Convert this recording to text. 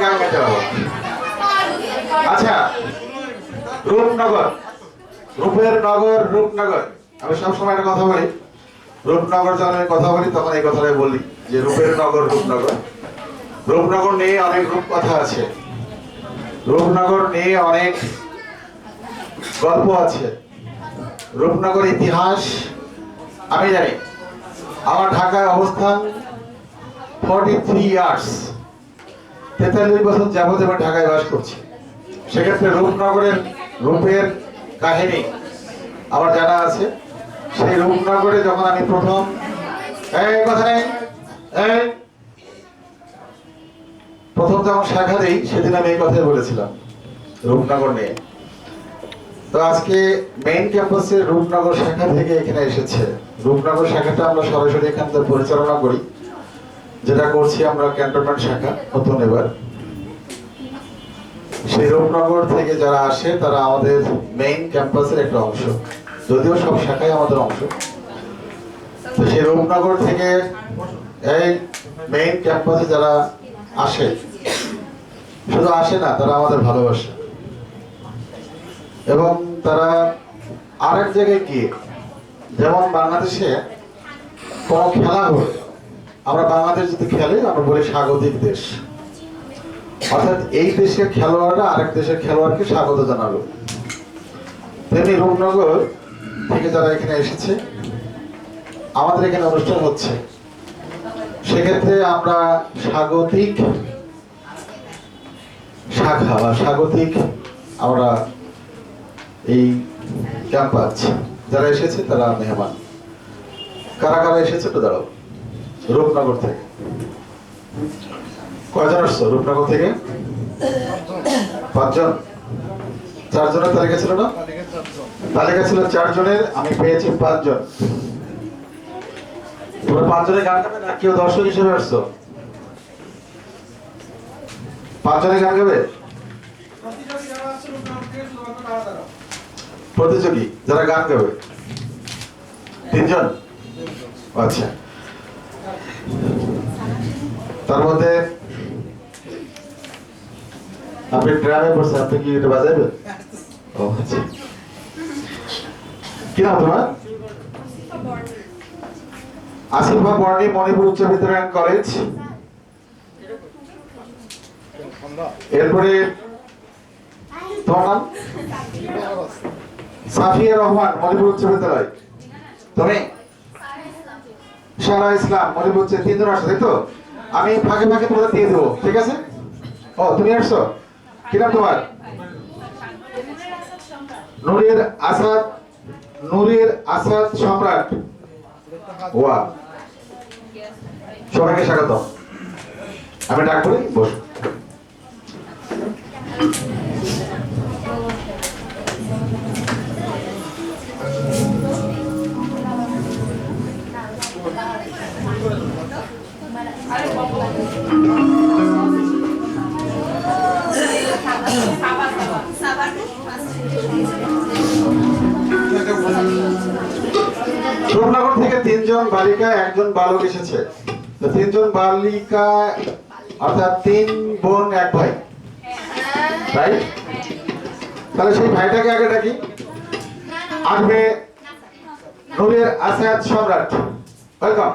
গান গাইতে পারবো। আচ্ছা, রূপনগর, রূপের নগর, রূপনগর। আমি সবসময় একটা কথা বলি, রূপনগর যখন আমি কথা বলি তখন এই কথাটাই বলি যে রূপের নগর, রূপনগর। রূপনগর নিয়ে অনেক রূপকথা আছে, রূপনগর নিয়ে অনেক গল্প আছে, রূপনগর ইতিহাস আমি জানি। আমার ঢাকায় অবস্থান 43 ইয়ার্স, 43 বছর যাবত আমি ঢাকায় বাস করছি। সেক্ষেত্রে রূপনগরের রূপের কাহিনী আমার জানা আছে। সেই রূপনগরে যখন আমি প্রথম প্রথম যখন শাখা দিই সেদিন আমি এই কথাই বলেছিলাম রূপনগর নিয়ে। তো আজকে মেইন ক্যাম্পাসের রূপনগর শাখা থেকে এখানে এসেছে। রূপনগর শাখাটা আমরা সরাসরি এখান থেকে পরিচালনা করি, যেটা করছি আমরা ক্যান্টনমেন্ট শাখা নতুন এবার। সেই রূপনগর থেকে যারা আসে তারা আমাদের মেইন ক্যাম্পাসের একটা অংশ, যদিও সব শাখায় আমাদের অংশ। তো সেই রূপনগর থেকে এই মেইন ক্যাম্পাসে যারা আসে, শুধু আসে না, তারা আমাদের ভালোবাসে। এবং তারা আরেক জায়গায় গিয়ে, যেমন বাংলাদেশে কোনো খেলা হলে আমরা বাংলাদেশ যদি খেলে আমরা বলি স্বাগতিক দেশ, অর্থাৎ এই দেশের খেলোয়াড়রা আরেক দেশের খেলোয়াড়কে স্বাগত জানালো। তেমনি রূপনগর থেকে যারা এখানে এসেছে, আমাদের এখানে অনুষ্ঠান হচ্ছে, সেক্ষেত্রে আমরা স্বাগতিক শাখা বা স্বাগতিক আমরা এই ক্যাম্পাস যারা এসেছে তারা মেহমান। কারা কারা এসেছে তো দাঁড়াও। রূপনগর থেকে কয়জন আসছো? রূপনগর থেকে 5 জন। 4 জনের তালিকা ছিল না? তালিকা ছিল 4 জনের, আমি পেয়েছি 5 জন। তোমরা 5 জনের গান গাবে না কেউ দর্শক হিসেবে আসছো? 5 জনের গান গাবে? প্রতিযোগী যারা গান গাবে 3 জন। আচ্ছা, তার মধ্যে আপনি ড্রামে পড়ছেন, আপনি কি এটা বাজাবেন? ও আচ্ছা, কি নাম তোমার? আসিফা বর্ণি, মণিপুর উচ্চ বিদ্যালয় কলেজ। এরপরে তোমার নাম? সাফিয়া রহমান, মণিপুর উচ্চ বিদ্যালয়। তুমি? সারা ইসলাম, মণিপুর উচ্চ। 3 জন আসছো, তাই তো? আমি ফাঁকে ফাঁকে তোমাদের দিয়ে দেবো, ঠিক আছে? ও, তুমি আসছো? কি নাম তোমার? নূরের আসাদ, নূরের আসাদ সম্রাট। ওয়া, সবাইকে স্বাগত। আমি ডাক করি, বস। রূপনগর থেকে 3 জন বালিকা 1 জন বালক এসেছে। 3 জন বালিকা অর্থাৎ 3 বোন 1 ভাই, রাইট? তাহলে সেই ভাইটাকে আগে ডাকি। আসবে নূরের আসাদ সম্রাট, ওয়েলকাম।